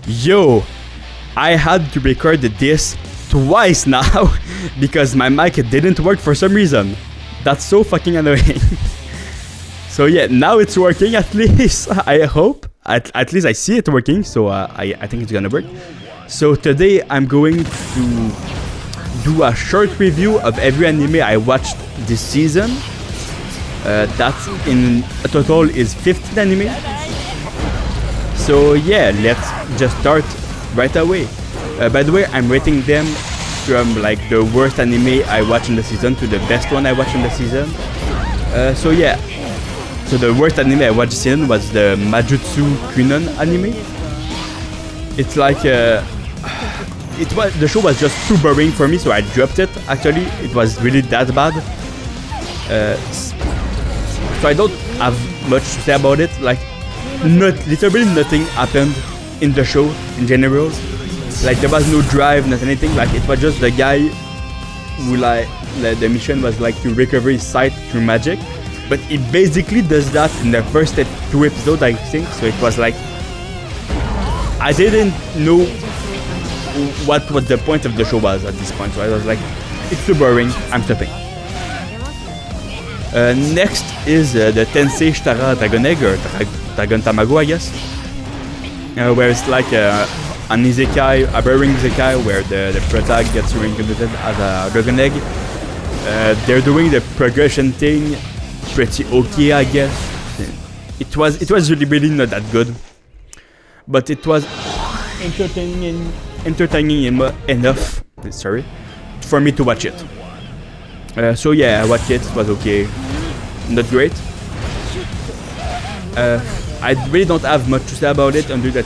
Yo, I had to record this twice now because my mic didn't work for some reason. That's so fucking annoying. So yeah, now it's working at least. I hope. At least I see it working, so I think it's gonna work. So today I'm going to do a short review of every anime I watched this season. That in a total is 15 anime. So yeah, let's just start right away. By the way, I'm rating them from like the worst anime I watched in the season to the best one I watched in the season. So yeah, so the worst anime I watched this season was the Majutsu Kunon anime. It's like the show was just too boring for me, so I dropped it. Actually, it was really that bad. So I don't have much to say about it. Like, literally nothing happened in the show in general. Like, there was no drive, not anything. Like, it was just the guy who the mission was like to recover his sight through magic. But he basically does that in the first 2 episodes, I think. So it was like, I didn't know what the point of the show was at this point. So I was like, it's too boring, I'm stopping. Next is the Tensei Shitara Dragon Egg, or Dragon Tamago, I guess. Where it's like an isekai, a boring isekai, where the protag gets reincarnated as a dragon egg. They're doing the progression thing pretty okay, I guess. It was really not that good, but it was entertaining enough. Sorry, for me to watch it. So yeah, I watched it. It was okay, not great. I really don't have much to say about it, under that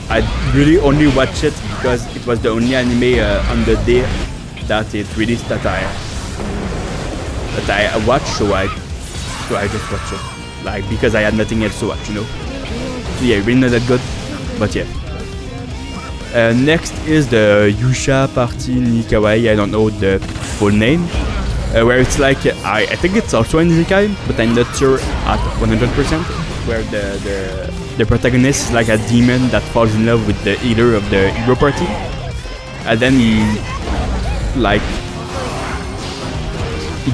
I really only watched it because it was the only anime on the day that it released that I watched. So I just watched it, like, because I had nothing else to watch, you know. So yeah, really not that good, but yeah. Next is the Yusha Party ni Kawaii. I don't know the full name. Where it's like, I think it's also an isekai, but I'm not sure at 100%. Where the protagonist is like a demon that falls in love with the leader of the hero party, and then he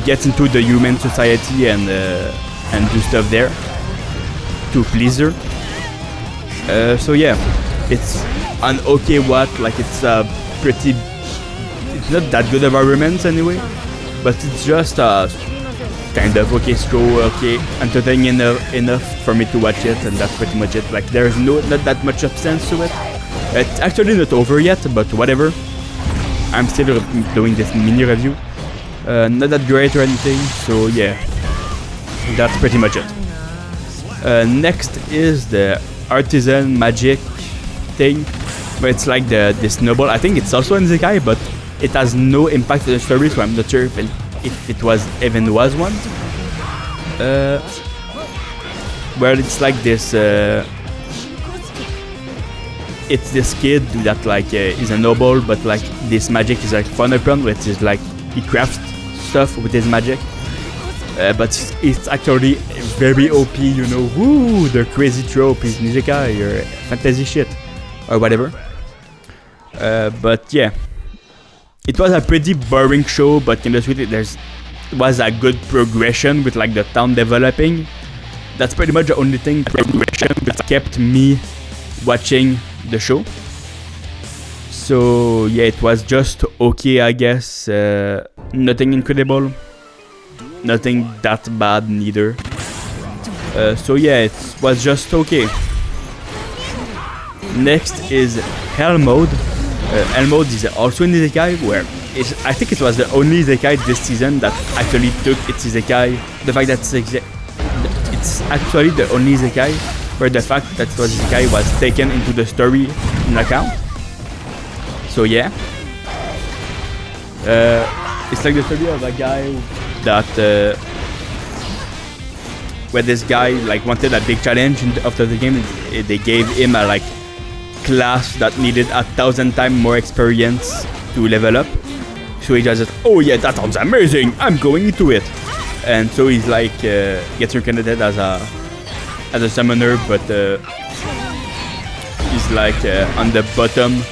gets into the human society and do stuff there to please her. So yeah, it's an okay watch. Like, it's not that good of a romance anyway, but it's just kind of okay show, okay, entertaining enough for me to watch it, and that's pretty much it. Like, there's not that much substance to it. It's actually not over yet, but whatever. I'm still doing this mini review. Not that great or anything, so yeah, that's pretty much it. Next is the artisan magic thing, where it's like this noble. I think it's also an isekai, but it has no impact on the story, so I'm not sure if it even was one. Where it's like this, it's this kid that like is a noble, but like this magic is like fun upon, which is like he crafts stuff with his magic. But it's actually very OP, you know. Woo, the crazy trope is isekai or fantasy shit or whatever. But yeah, it was a pretty boring show, but in the suite was a good progression with like the town developing. That's pretty much the only thing that kept me watching the show. So yeah, it was just okay, I guess. Nothing incredible, nothing that bad neither. So yeah, it was just okay. Next is Hell Mode. Hell Mode is also an isekai, where I think it was the only isekai this season that actually took its isekai. The fact that it's actually the only isekai where the fact that it was isekai was taken into the story in account. So yeah, it's like the story of a guy that where this guy like wanted a big challenge after the game. They gave him a like class that needed 1,000 times more experience to level up. So he does it. Oh yeah, that sounds amazing, I'm going into it. And so he's like gets reincarnated as a summoner, but is like on the bottom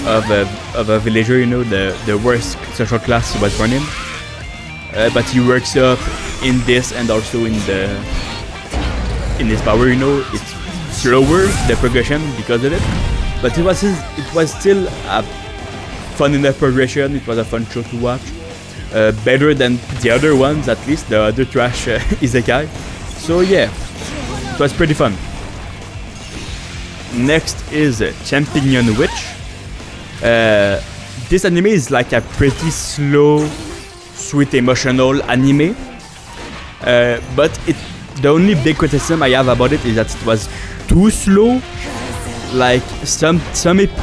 of a villager, you know, the worst social class he was born in. But he works up in this and also in his power, you know. It's slower, the progression, because of it. But it was still a fun enough progression. It was a fun show to watch. Better than the other ones, at least, the other trash isekai. So yeah, it was pretty fun. Next is Champion Witch. This anime is like a pretty slow, sweet, emotional anime. But the only big criticism I have about it is that it was too slow. Like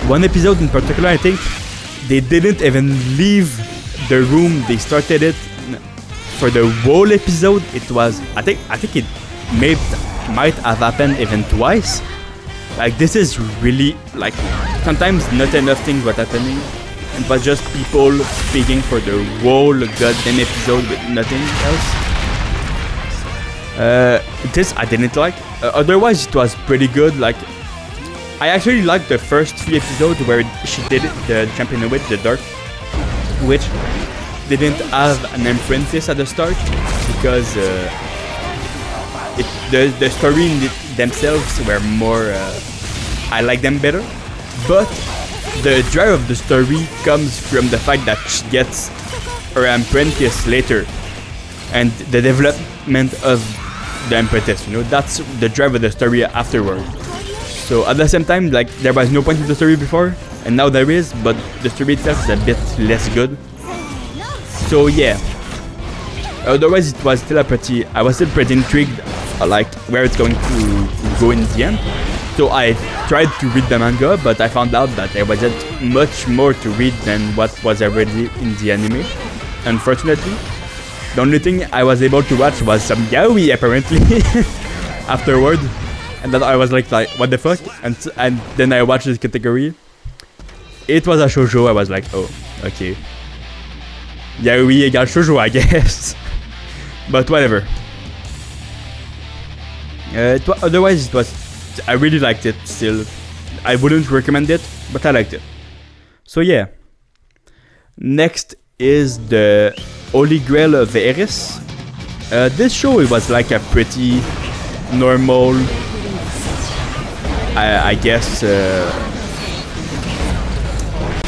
one episode in particular, I think they didn't even leave the room they started it for the whole episode. It was I think it might have happened even twice. Like, this is really, like, sometimes not enough things were happening. It was just people speaking for the whole goddamn episode with nothing else. This I didn't like. Otherwise, it was pretty good. Like, I actually liked the first 3 episodes where she did it, the Champion Witch, the Dark Witch didn't have an apprentice at the start because the story themselves were more. I like them better, but the drive of the story comes from the fact that she gets her apprentice later, and the development of the apprentice. You know, that's the drive of the story afterward. So at the same time, like, there was no point in the story before, and now there is, but the story itself is a bit less good. So yeah. Otherwise, it was still I was still pretty intrigued, like, where it's going to go in the end. So I tried to read the manga, but I found out that there wasn't much more to read than what was already in the anime. Unfortunately, the only thing I was able to watch was some yaoi apparently afterward, and then I was like what the fuck? And then I watched this category. It was a shoujo. I was like, oh, okay. Yaoi equal shoujo, I guess. But whatever. Otherwise, it was. I really liked it still. I wouldn't recommend it, but I liked it. So yeah. Next is the Holy Grail of Eris. This show, it was like a pretty normal, I guess,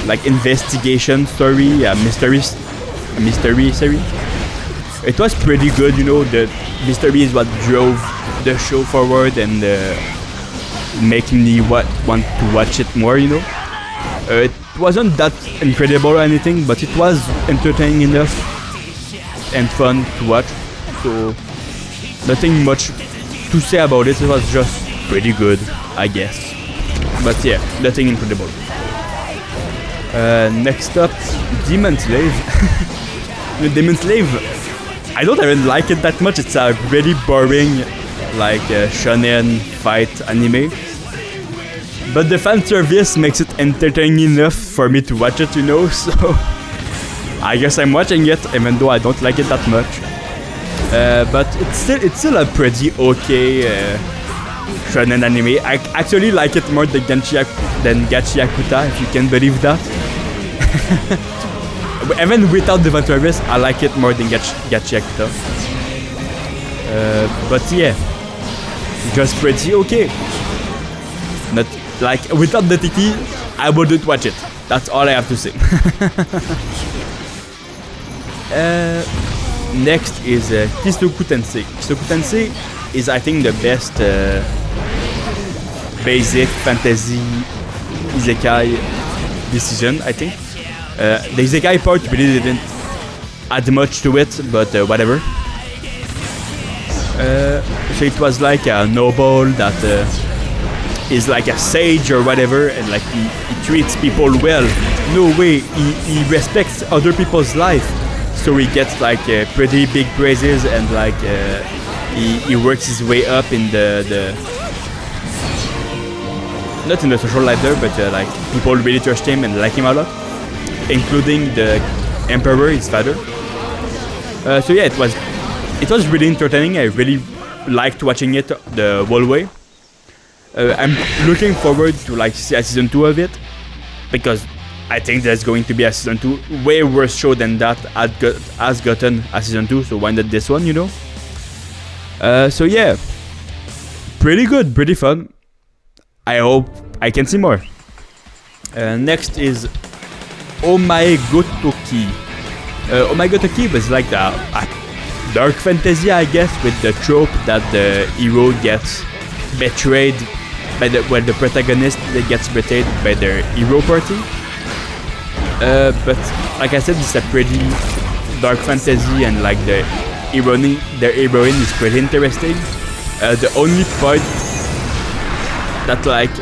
like investigation story, a mystery series. It was pretty good, you know. The mystery is what drove the show forward and making me want to watch it more, you know. It wasn't that incredible or anything, but it was entertaining enough and fun to watch. So nothing much to say about it. It was just pretty good, I guess. But yeah, nothing incredible. Next up, Demon Slave. Demon Slave, I don't even like it that much. It's a really boring, like, shonen fight anime. But the fan service makes it entertaining enough for me to watch it, you know. So I guess I'm watching it, even though I don't like it that much. But it's still a pretty okay shonen anime. I actually like it more than Gachi Akuta, if you can believe that. Even without the fan service, I like it more than Gachi Akuta. But yeah, just pretty okay. Not like, without the TT, I wouldn't watch it. That's all I have to say. Next is Kisoku Tensei. Kisoku Tensei is, I think, the best basic fantasy isekai decision, I think. The isekai part really didn't add much to it, but whatever. So it was like a noble that is like a sage or whatever, and like he treats people well. No way, he respects other people's life, so he gets like pretty big praises, and like he works his way up in the not in the social life there, but like people really trust him and like him a lot, including the emperor, his father. So yeah, it was really entertaining. I really liked watching it the whole way. I'm looking forward to like see a season 2 of it, because I think there's going to be a season 2 way worse show than that has gotten a season 2, so why not this one, you know? So yeah, pretty good, pretty fun. I hope I can see more. Next is Omaegotoki. Omaegotoki was like a dark fantasy, I guess, with the trope that the hero gets betrayed by the protagonist that gets betrayed by their hero party. But like I said, it's a pretty dark fantasy, and like the heroine is pretty interesting. The only part that like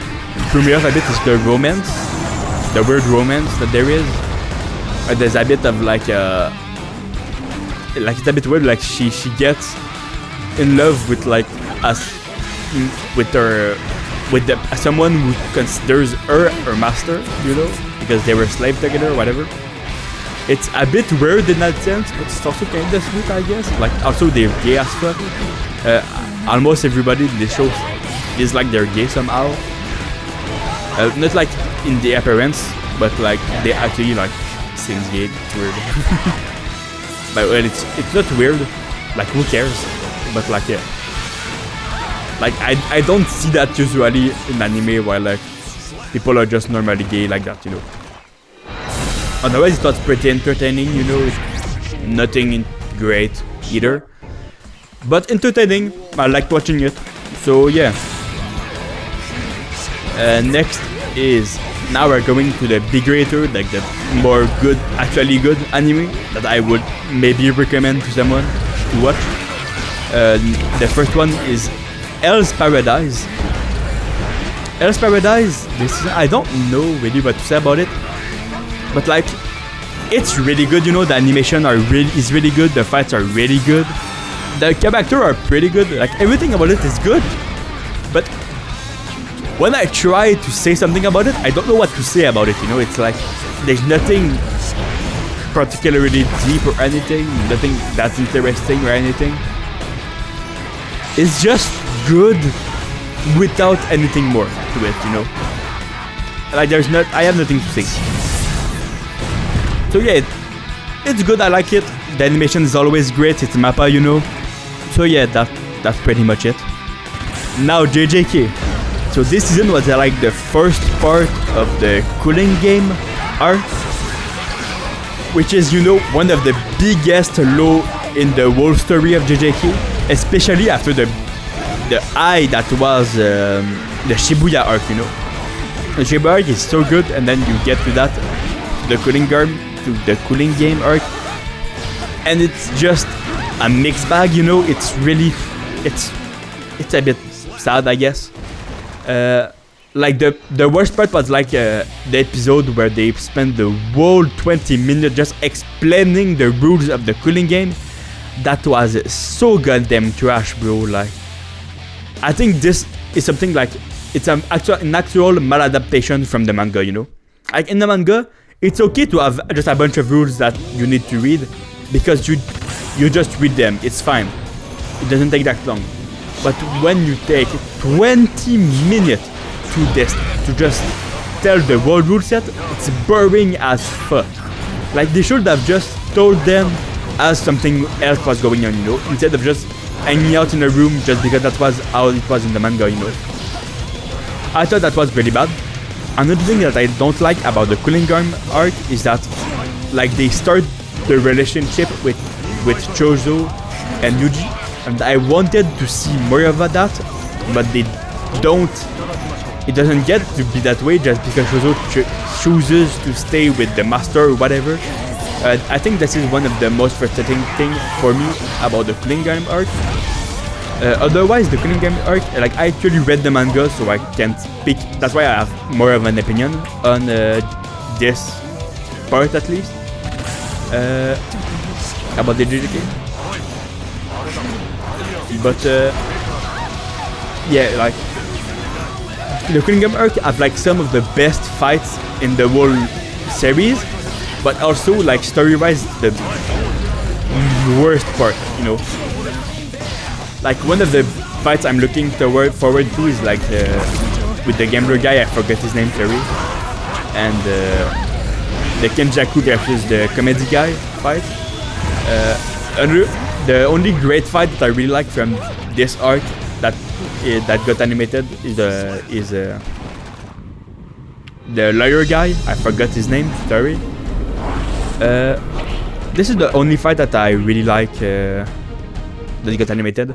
threw me off a bit is the romance, the weird romance that there is. There's a bit of like it's a bit weird. Like she gets in love with like someone who considers her master, you know, because they were slaves together or whatever. It's a bit weird in that sense, but it's also kind of sweet, I guess. Like also they're gay as fuck. Almost everybody in the show is like they're gay somehow. Not like in the appearance, but like they actually like seems gay. It's weird. But well, it's not weird. Like who cares? But like yeah. Like I don't see that usually in anime where like people are just normally gay like that, you know. Otherwise it was pretty entertaining, you know. Nothing great either, but entertaining. I liked watching it. So yeah. Next is, now we're going to the bigger hitter, like the more good, actually good anime that I would maybe recommend to someone to watch. The first one is Hell's Paradise. Hell's Paradise, I don't know really what to say about it, but like it's really good, you know. The animation is really good, the fights are really good, the characters are pretty good, like everything about it is good. But when I try to say something about it, I don't know what to say about it, you know. It's like there's nothing particularly deep or anything, nothing that's interesting or anything. It's just good without anything more to it, you know. Like I have nothing to say. So yeah, it's good, I like it. The animation is always great, it's Mappa, you know. So yeah, that's pretty much it. Now JJK. So this season was like the first part of the Cooling Game arc, which is, you know, one of the biggest low in the whole story of JJK, especially after the high that was the Shibuya arc, you know. The Shibuya arc is so good, and then you get to the Cooling Game arc, and it's just a mixed bag, you know. It's really, it's a bit sad, I guess. Like the worst part was like the episode where they spent the whole 20 minutes just explaining the rules of the Cooling Game. That was so goddamn trash, bro. Like, I think this is something like it's an actual maladaptation from the manga, you know. Like in the manga, it's okay to have just a bunch of rules that you need to read, because you just read them. It's fine. It doesn't take that long. But when you take 20 minutes to just tell the whole rule set, it's boring as fuck. Like they should have just told them as something else was going on, you know, instead of just hanging out in a room just because that was how it was in the manga, you know. I thought that was really bad. Another thing that I don't like about the Cooling Game arc is that like they start the relationship with Chozo and Yuji, and I wanted to see more of that, but they don't. It doesn't get to be that way just because Chozo chooses to stay with the master or whatever. I think this is one of the most frustrating things for me about the Cooling Game arc. Otherwise, the Cooling Game arc, like I actually read the manga, so I can't speak. That's why I have more of an opinion on this part, at least. About the JJK. But yeah, like the Cooling Game arc have like some of the best fights in the whole series, but also like story-wise the worst part, you know. Like one of the fights I'm looking forward to is like with the gambler guy, I forgot his name, sorry. And the Kenjaku versus the comedy guy fight. The only great fight that I really like from this arc that got animated is the lawyer guy. I forgot his name, sorry. This is the only fight that I really like that got animated.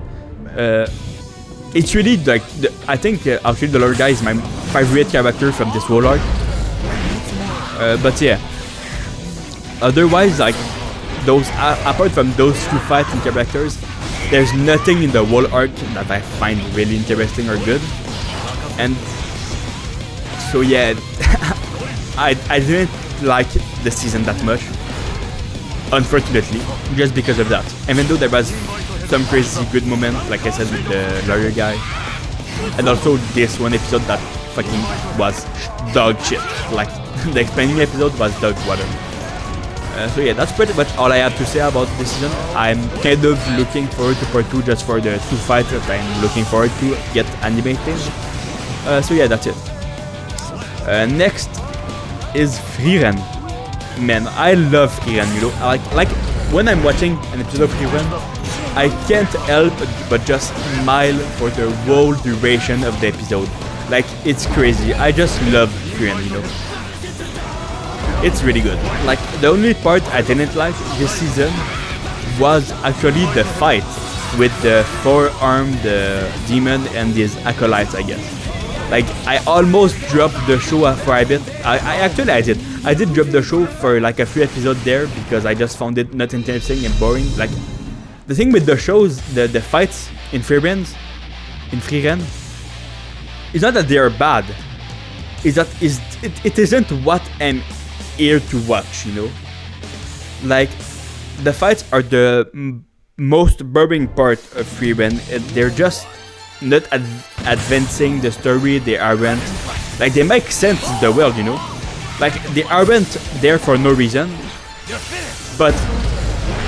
It's really like I think actually the lawyer guy is my favorite character from this whole arc. But yeah, otherwise, like those apart from those two fighting characters, there's nothing in the whole arc that I find really interesting or good. And so yeah, I didn't like the season that much, unfortunately, just because of that. Even though there was some crazy good moment, like I said, with the lawyer guy, and also this one episode that fucking was dog shit. Like the explaining episode was dog water. So yeah, that's pretty much all I have to say about this season. I'm kind of looking forward to part 2 just for the 2 fights that I'm looking forward to get animated. So yeah, that's it. Next is Frieren. Man, I love Frieren, you know. Like when I'm watching an episode of Frieren, I can't help but just smile for the whole duration of the episode. Like, it's crazy. I just love Frieren, you know. It's really good. Like, the only part I didn't like this season was actually the fight with the 4-armed demon and his acolytes, I guess. Like, I almost dropped the show for a bit. I did. I did drop the show for like a few episodes there because I just found it not interesting and boring. Like, the thing with the shows, the fights in Frieren, it's not that they are bad. It's that it isn't what I'm here to watch, you know. Like, the fights are the most boring part of Frieren. They're just not advancing the story. They aren't like they make sense in the world, you know. Like, they aren't there for no reason. But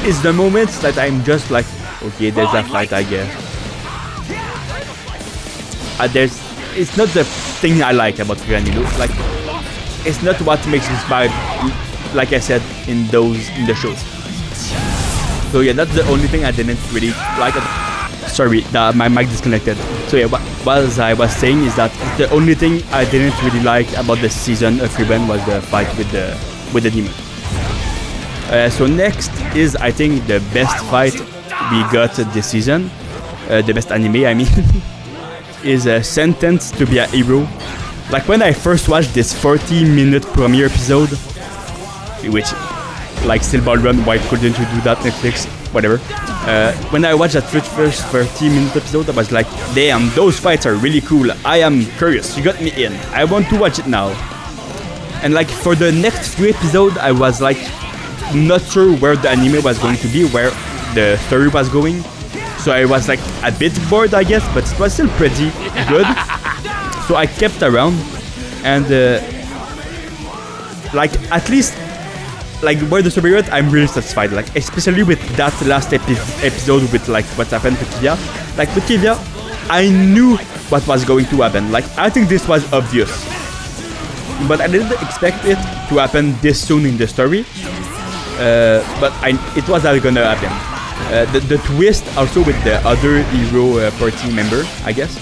it's the moments that I'm just like, okay, there's a fight, I guess. It's not the thing I like about Frieren, you know. Like, it's not what makes me smile, like I said, in the shows. So yeah, that's the only thing I didn't really like. Sorry, my mic disconnected. So yeah, what I was saying is that the only thing I didn't really like about the season of Frieren was the fight with the demon. So next is, I think, the best fight we got this season. The best anime, I mean, is Sentenced to be a Hero. Like, when I first watched this 40-minute premiere episode, which, like, still Ballrun, why couldn't you do that, Netflix? Whatever. When I watched that first 30-minute episode, I was like, damn, those fights are really cool. I am curious. You got me in. I want to watch it now. And, like, for the next few episodes, I was, like, not sure where the anime was going to be, where the story was going. So I was, like, a bit bored, I guess, but it was still pretty good. So I kept around, and like, at least, like, where the story went, I'm really satisfied. Like, especially with that last episode with, like, what happened to Kivia. Like, with Kivia, I knew what was going to happen. Like, I think this was obvious, but I didn't expect it to happen this soon in the story. But it was not gonna happen. The twist also with the other hero party member, I guess,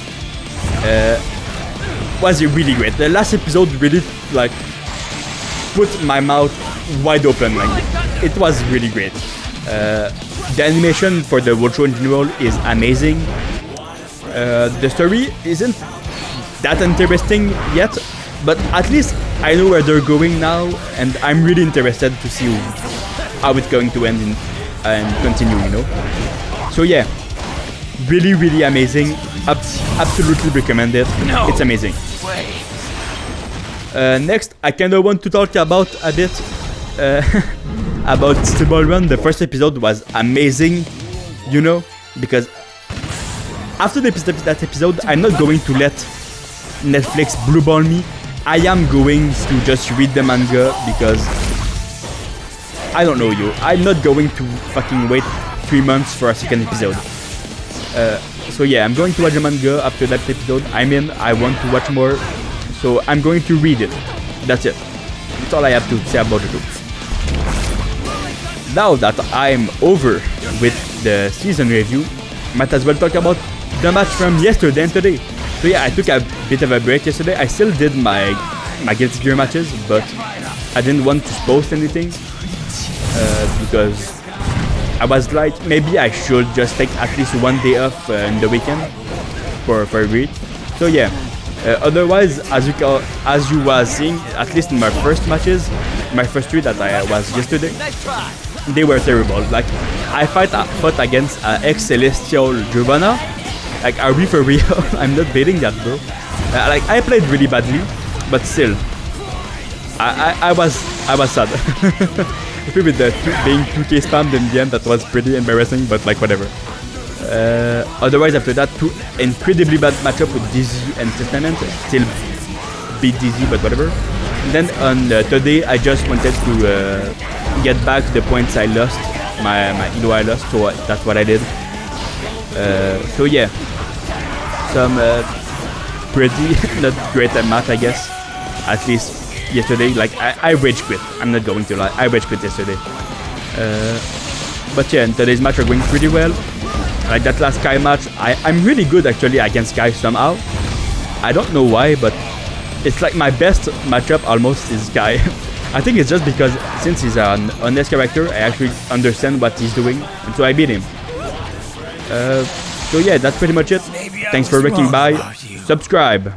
was really great. The last episode really, like, put my mouth wide open. Like, it was really great. The animation for the whole show in general is amazing. The story isn't that interesting yet, but at least I know where they're going now, and I'm really interested to see how it's going to end and continue, you know. So yeah, really, really amazing. Absolutely recommend it. No. It's amazing. Next, I kind of want to talk about a bit about Stable Run. The first episode was amazing, you know, because after that episode, I'm not going to let Netflix blueball me. I am going to just read the manga because I don't know you. I'm not going to fucking wait 3 months for a second episode. So yeah, I'm going to watch the manga after that episode. I want to watch more, so I'm going to read it. That's it. That's all I have to say about it. Now that I'm over with the season review, might as well talk about the match from yesterday and today. So yeah, I took a bit of a break yesterday. I still did my Guilty Gear matches, but I didn't want to post anything because I was like, maybe I should just take at least one day off in the weekend for a week. So yeah, otherwise, as you was seeing, at least in my first matches, my first 3 that I was yesterday, they were terrible. Like, I fought against ex-Celestial Giovanna. Like, are we for real? I'm not beating that, bro. Like, I played really badly, but still, I was sad. With the being 2k spammed in the end, that was pretty embarrassing, but like, whatever. Otherwise, after that, 2 incredibly bad matchup with Dizzy and Testament. Still beat Dizzy, but whatever. And then on today, I just wanted to get back the points I lost, my elo I lost, so that's what I did. So yeah, some pretty not great at math, I guess. At least yesterday, like I rage quit. I'm not going to lie, I rage quit yesterday. But yeah, in today's match are going pretty well. Like that last Sky match, I'm really good actually against Sky somehow. I don't know why, but it's like my best matchup almost is Sky. I think it's just because since he's an honest character, I actually understand what he's doing, and so I beat him. So yeah, that's pretty much it. Thanks for looking by. Subscribe.